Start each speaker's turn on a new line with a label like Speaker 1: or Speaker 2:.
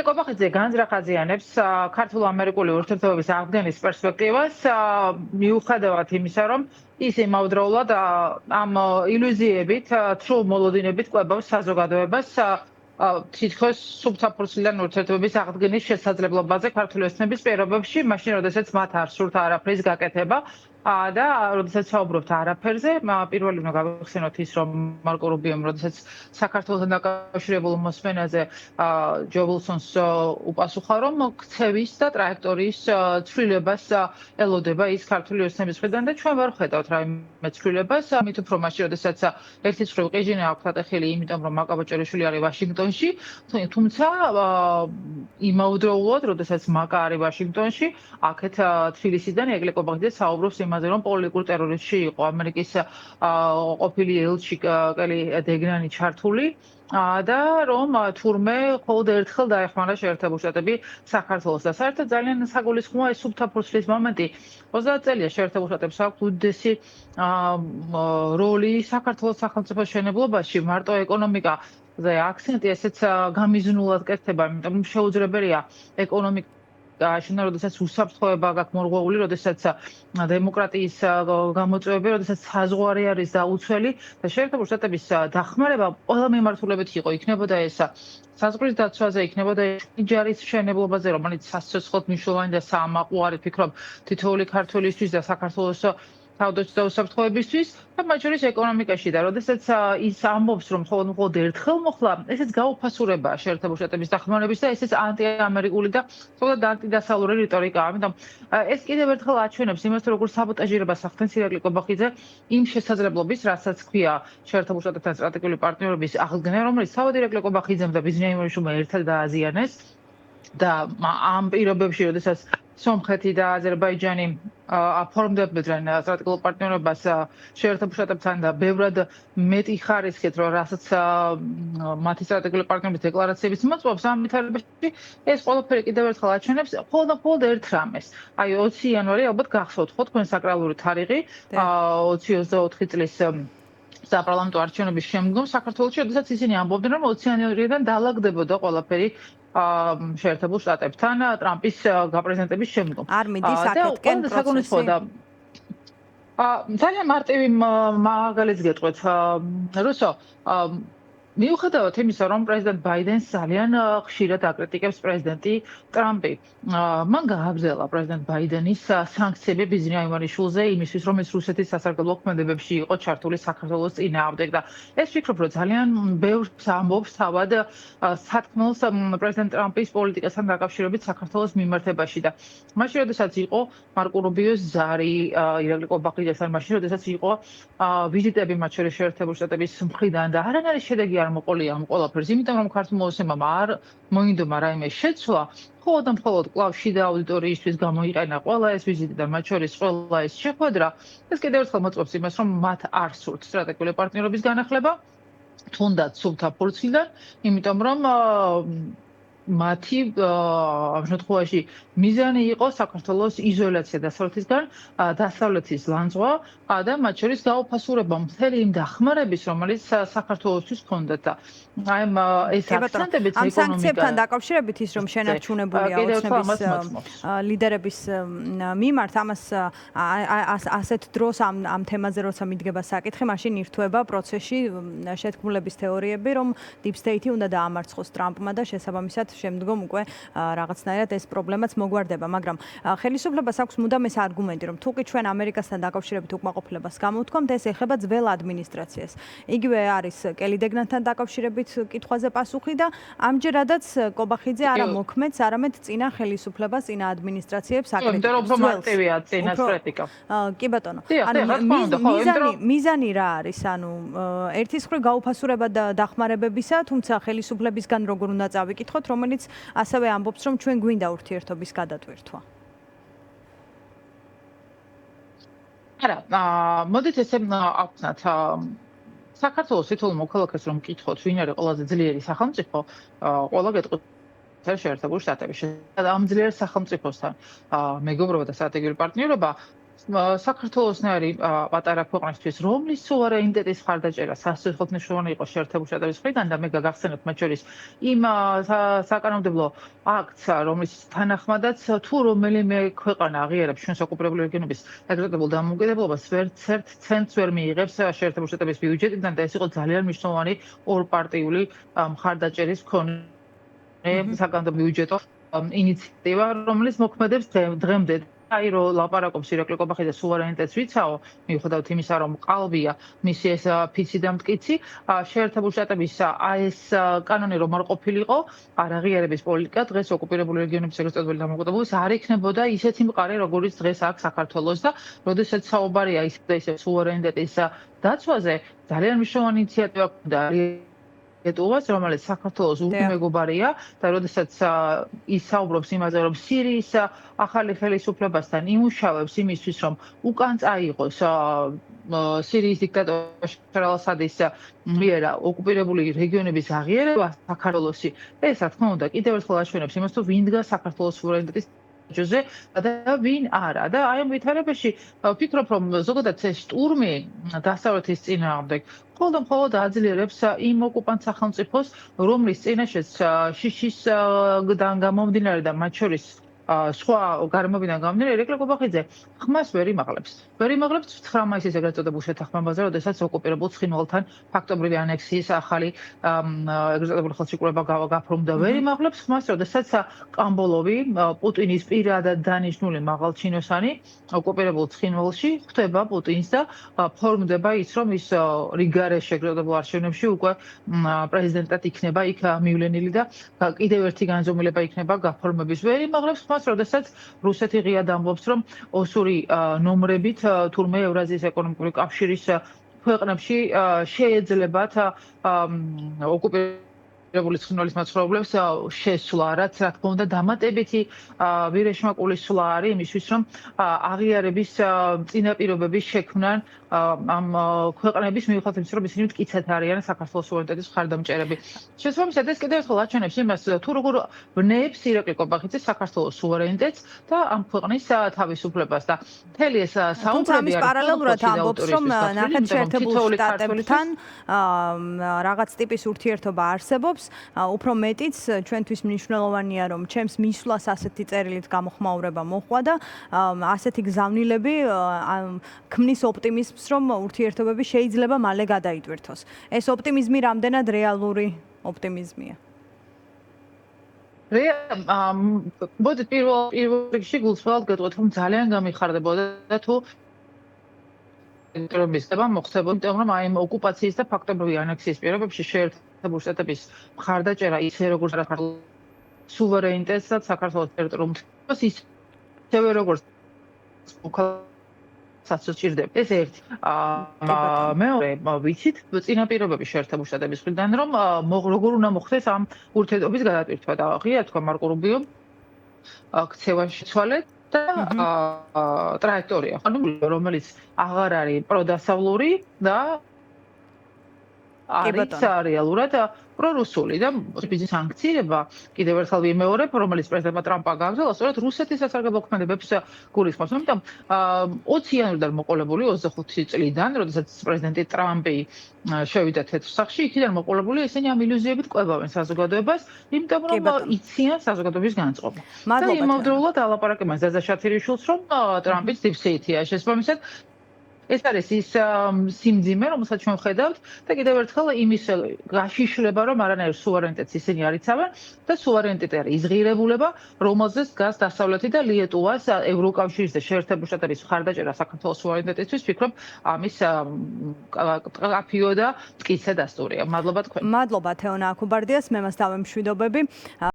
Speaker 1: კობახიძე განზრახაზიანებს ქართულ-ამერიკული ურთიერთობების აღდგენის პერსპექტივას, მიუხედავად იმისა, რომ ის იმავდროულად ამ ილუზიებით, თუ მოლოდინებით კვებავს საზოგადოებას თითქოს სუბსაფრთხოებიდან ურთიერთობების აღდგენის შესაძლებლობაზე ქართული ოცნების პირობებში, მაშინ როდესაც მათ არ სურთ არაფრის გაკეთება და როდესაც საუბრობთ არაფერზე, პირველი უნდა გავიხსენოთ ის, რომ მარკო რუბიომ, როდესაც საქართველოსთან დაკავშირებულ მოსმენაზე ჯო ვილსონს უპასუხა, რომ ქცევის და ტრაექტორიის ცვლილებას ელოდება ის ქართული ოცნების მხრიდან და ჩვენ ვერ ხედავთ რაიმე ცვლილებას, მით უფრო მაშინ, როდესაც ერთი მხრივ ყიჟინი აქვს ატეხილი, იმიტომ რომ მაკა ბოჭორიშვილი არის ვაშინგტონში, თუმცა იმავდროულად, როდესაც მაკა არის ვაშინგტონში, აქეთ თბილისიდან ეკლე კობახიძე საუბრობს იმაზე, რომ პოლიტიკურ ტერორიზმში იყო ამერიკის ყოფილი ელჩი კელი დეგნანი ჩართული და რომ თურმე მხოლოდ ერთხელ დაეხმარა შეერთებული შტატები საქართველოს და საერთოდ ძალიან საგულისხმოა ეს სუბსაფრთხოების მომენტი. 30 წელია შეერთებულ შტატებს აქვს უდიდესი როლი საქართველოს სახელმწიფოს მშენებლობაში, მარტო ეკონომიკაზე აქცენტი ესეც გამიზნულად კეთდება, იმიტომ რომ შეუძლებელია ეკონომიკააშენა, როდესაც უსაფრთხოება გაქვს მორღვეული, როდესაც დემოკრატიის გამოწვევები, როდესაც საზღვარი არის დაუცველი და შეერთებული შტატების დახმარება ყველა მიმართულებით იყო, იქნებოდა ეს საზღვრის დაცვაზე, იქნებოდა ჯარის მშენებლობაზე, რომელიც სასიცოცხლოდ მნიშვნელოვანი და საამაყო არის, ფიქრობ, თითოეული ქართველისთვის და საქართველოს თავდაცვის და უსაფრთხოებისთვის და მათ შორის ეკონომიკაში და როდესაც ის ამბობს, რომ მხოლოდ ერთხელ მოხდა, ესეც გაუფასურებაა შეერთებული შტატების დახმარების და ესეც ანტიამერიკული და სწორედ ანტიდასავლური რიტორიკაა. ამიტომ ეს კიდევ ერთხელ აჩვენებს იმას, როგორ საბოტაჟირებას ახდენს ირაკლი კობახიძე იმ შესაძლებლობის, რასაც ქვია შეერთებულ შტატებთან სტრატეგიული პარტნიორობის აღდგენა, რომელიც თავად ირაკლი კობახიძემ და ბიზნეს იმუშმა ერთად დააზიანეს და ამ პირობებში, როდესაც სომხეთი და აზერბაიჯანი აფორმდებიან სტრატეგიულ პარტნიორობას შეერთებულ შტატებთან და ბევრად მეტი ხარისხით, რომ რასაც მათი სტრატეგიული პარტნიორების დეკლარაციების მოწმობს, ამ ვითარებაში ეს ყველაფერი კიდევ ერთხელ აჩვენებს მხოლოდ ერთ რამეს. აი 20 იანვარი ალბათ გახსოვთ ხო თქვენ საკრალური თარიღი 2024 წლის საპარლამენტო არჩევნების შემდგომ საქართველოში, როდესაც ისინი ამბობდნენ, რომ 20 იანვრიდან დაალაგდებოდა ყველაფერი შეერთებულ შტატებთან ტრამპის გაპრეზიდენტების შემდგომ.
Speaker 2: არ მიდის აქეთკენ პროცესი.
Speaker 1: ძალიან მარტივი მაგალითს გეტყვით. რუსო, მიუხედავად იმისა, რომ პრეზიდენტ ბაიდენს ძალიან ხშირად აკრიტიკებს პრეზიდენტი ტრამპი, მან გააგრძელა პრეზიდენტ ბაიდენის სანქციები ბიზნეს აიმარიშვილზე იმისთვის, რომ ეს რუსეთის სასარგებლო ქმედებებში იყო ჩართული საქართველოს წინააღმდეგ და ეს ვფიქრობ, რომ ძალიან ბევრს ამბობს თავად სათქმელს პრეზიდენტ ტრამპის პოლიტიკასთან დაკავშირებით საქართველოს მიმართებაში და მაშინ, როდესაც იყო მარკო რუბიოს ზარი ირაკლი კობახიძესთან, მაშინ, როდესაც იყო ვიზიტები მათ შორის შეერთებულ შტატების მხრიდან და არანაირი შედეგი არ მოყოლია ამ ყველაფერს, იმიტომ რომ ქართულ მოსემამ არ მოინდომა რაიმე შეცვლა, მხოლოდ კვლავ შიდა აუდიტორიისთვის გამოიყენა ყველა ეს ვიზიტი და მათ შორის ყველა ეს შეხვედრა, ეს კიდევ ერთხელ მოწმობს იმას, რომ მათ არ სურთ სტრატეგიული პარტნიორობის განახლება, თუნდაც სულთა ფურცლიდან, იმიტომ რომ მათი ამ შემთხვევაში მიზანი იყო საქართველოს იზოლაცია დასავლეთისგან, დასავლეთის ლანძღვა და მათ შორის გაუფასურება მთელი იმ დახმარების, რომელიც საქართველოსთვის ჰქონდათ და აი ეს აქცენტებიც
Speaker 2: ეკონომიკა. ამ სანქციებთან დაკავშირებით ის, რომ შენარჩუნებულია ოცნების ლიდერების მიმართ, ამას ასეთ დროს ამ თემაზე როცა მიდგება საკითხი, მაშინ ირთვება პროცესში შეთქმულების თეორიები, რომ Deep State-ი უნდა დაამარცხოს ტრამპმა და შესაბამისად შემდგომ უკვე რაღაცნაირად ეს პრობლემაც მოგვარდება, მაგრამ ხელისუფლებას აქვს მუდამ ეს არგუმენტი, რომ თუკი ჩვენ ამერიკასთან დაკავშირებით უკმაყოფილებას გამოვთქვამთ, ეს ეხება ძველ ადმინისტრაციას. იგივე არის კელი დეგნანთან დაკავშირებით კითხვაზე პასუხი და ამჯერადაც კობახიძე არა მოქმედს, არამედ წინა ხელისუფლებას, წინა ადმინისტრაციებს აკრიტიკებს.
Speaker 1: იმიტომ რომ მარტივია წინას კრიტიკა.
Speaker 2: კი ბატონო. მიზანი რა არის? ანუ ერთის მხრივ გაუფასურება და დახმარებებისა, თუმცა ხელისუფლებისგან როგორ უნდა წავიკითხოთ, რომელიც ასევე ამბობს, რომ ჩვენ გვინდა ურთიერთობის გადატვირთვა.
Speaker 1: არა, მოდით ესე ავხსნათ. საქართველოს თითოეულ მოქალაქეს რომ მკითხოთ, ვინ არის ყველაზე ძლიერი სახელმწიფო, ყველა გეტყვით შეერთებულ შტატებში. ამ ძლიერ სახელმწიფოსთან მეგობრობა და სტრატეგიული პარტნიორობა საქართველოსნაირი პატარა ქვეყნისთვის, რომლის სუვერენიტეტის მხარდაჭერა სასწრაფოდ მნიშვნელოვანი იყო შეერთებული შტატების მხრიდან და მე გაგახსენებთ მათ შორის იმ საკანონმდებლო აქტს, რომლის თანახმადაც თუ რომელიმე ქვეყანა აღიარებს ჩვენს ოკუპირებული რეგიონების ეგრეთებულ დამოუკიდებლობას, ვერცერთ ცენტს ვერ მიიღებს შეერთებული შტატების ბიუჯეტიდან და ეს იყო ძალიან მნიშვნელოვანი ორპარტიული მხარდაჭერის მქონე საკანონმდებლო ბიუჯეტო ინიციატივა, რომელიც მოქმედებს დღემდე. აი რომ ლაპარაკობს ირაკლი კობახიძე სუვერენიტეტს ვიცაო, მიუხედავად იმისა, რომ ყალბია მისი ეს ფიცი და მტკიცი, შეერთებული შტატების ეს კანონი რომ არ ყოფილიყო, არ აღიარების პოლიტიკა დღეს ოკუპირებული რეგიონების ეგრეთწოდებული დამოუკიდებლობის არ იქნებოდა ისეთი მყარი, როგორიც დღეს აქვს საქართველოს და როდესაც საუბარია ისე სუვერენიტეტის დაცვაზე, ძალიან მნიშვნელოვანი ინიციატივა ქონდა ეტუვას, რომელიც საქართველოს უგმეგობარია და როდესაც ისაუბრობს იმაზე, რომ სირიის ახალი ხელისუფლებასთან იმუშავებს იმისთვის, რომ უკან წაიღოს სირიის დიქტატორ ბაშარ ალ-ასადის მიერ ოკუპირებული რეგიონების აღიარება საქართველოსი. ეს რა თქმა უნდა კიდევ ერთხელ აჩვენებს იმას, თუ ვინ დგას საქართველოს სუვერენიტეტის ჯოზე და ვინ არა. და აი ამ ვითარებაში ვფიქრობ, რომ ზოგადად ეს შტურმი დასავლეთის წინააღმდეგ მხოლოდ აძლიერებს იმ ოკუპანტ სახელმწიფოს, რომლის წინაშეც შიშისგან გამომდინარე და მათ შორის სხვა გარემოებიდან გამომდინარე ირაკლი კობახიძე ხმას ვერ იმაღლებს. ვერ იმაღლებს 9 მაისის ეგრეთ წოდებულ შეთანხმებაზე, როდესაც ოკუპირებულ ცხინვალთან ფაქტობრივი ანექსიის ახალი ეგრეთ წოდებული ხელშეკრულება გაფორმდა. ვერ იმაღლებს ხმას, როდესაც კამბოლოვი პუტინის პირადად დანიშნული მაღალჩინოსანი ოკუპირებულ ცხინვალში ხვდება პუტინს და ფორმდება ის, რომ ის რიგარეშ ეგრეთ წოდებულ არჩევნებში უკვე პრეზიდენტად იქნება იქ მივლენილი და კიდევ ერთი განზომილება იქნება გაფორმების. ვერ იმაღლებს როდესაც რუსეთი ღიად ამბობს, რომ ოსური ნომრებით თურმე ევრაზიის ეკონომიკური კავშირის ქვეყნებში შეეძლებათ ოკუპირებული ცხინვალის მაცხოვრებლებს შესვლა, რაც რა თქმა უნდა დამატებითი ვირეშმაკულის სვლა არის იმისთვის, რომ აღიარების წინაპირობების შექმნან ამ ქვეყნების მიუხედავად იმისა, რომ ისინი მტკიცედ არიან საქართველოს სუვერენიტეტის მხარდამჭერები. შესაბამისად, ეს კიდევ ერთხელ აჩვენებს იმას, თუ როგორ ვნებს ირაკლი კობახიძე საქართველოს სუვერენიტეტს და ამ ქვეყნის თავისუფლებას და მთელი ეს საუბრები
Speaker 2: არის პარალელურად ამბობს, რომ ნახეთ შეერთებულ შტატებთან რაღაც ტიპის ურთიერთობა არსებობს, უფრო მეტიც ჩვენთვის მნიშვნელოვანია, რომ ჩემს მისვლას ასეთი წერილით გამოხმაურება მოხდა და ასეთი გზავნილები ქმნის ოპტიმიზმს, რომ ურთიერთობები შეიძლება მალე გადაიტვირთოს. ეს ოპტიმიზმი რამდენად რეალური ოპტიმიზმია?
Speaker 1: მოდით პირველ რიგში გულწრფელად გეტყვით, რომ ძალიან გამიხარდებოდა თუ რეგიონებისება მოხდებოდა, იმიტომ რომ აი ამ ოკუპაციის და ფაქტობრივი ანექსიის პირობებში შეერთებული შტატების მხარდაჭერა ისე როგორც სუვერენიტეტსაც საქართველოს ტერიტორიუმს ისევე როგორც საწუჭირდება. ეს ერთი. მეორე, ვიცით, წინაპირობები შეერთებული შტატების მხრიდან, რომ როგორ უნდა მოხდეს ამ ურთიერთობის გადატვირთვა და ღია თქვა მარკო რუბიო ქცევა შეცვალეთ და ტრაექტორია, რომელიც აღარ არის პროდასავლური და არის რეალურად პრორუსული და ბიზნეს სანქციება კიდევ ერთხელ ვიმეორებ, რომელიც პრეზიდენტმა ტრამპმა გააგრძელა, სწორედ რუსეთის სასარგებლო ქმედებებს გულისხმობს. ამიტომ 20 იანვრიდან მოყოლებული 25 წლიდან, როდესაც პრეზიდენტი ტრამპი შევიდა თეთრ სახლში, იქიდან მოყოლებული ისინი ამ ილუზიებით კვებავენ საზოგადოებას, იმიტომ რომ იციან საზოგადოების განწყობა. და იმავდროულად ალაპარაკებენ ზაზა შათირიშვილს, რომ ტრამპის დიფსეიტია შესაბამისად ეს არის ის სიმძიმე, რომელსაც ჩვენ ვხედავთ და კიდევ ერთხელ იმის გაშიშლება, რომ არანაირ სუვერენიტეტს ისინი არ იცავენ და სუვერენიტეტი არის ის ღირებულება, რომელზეც დგას დასავლეთი და ლიეტუვას ევროკავშირის და შეერთებული შტატების მხარდაჭერა საქართველოს სუვერენიტეტისთვის, ვფიქრობ, ამის კაფიო და მტკიცე დასტურია. მადლობა თქვენ.
Speaker 2: მადლობა თეონა აქუბარდიას, მე მას დავემშვიდობები.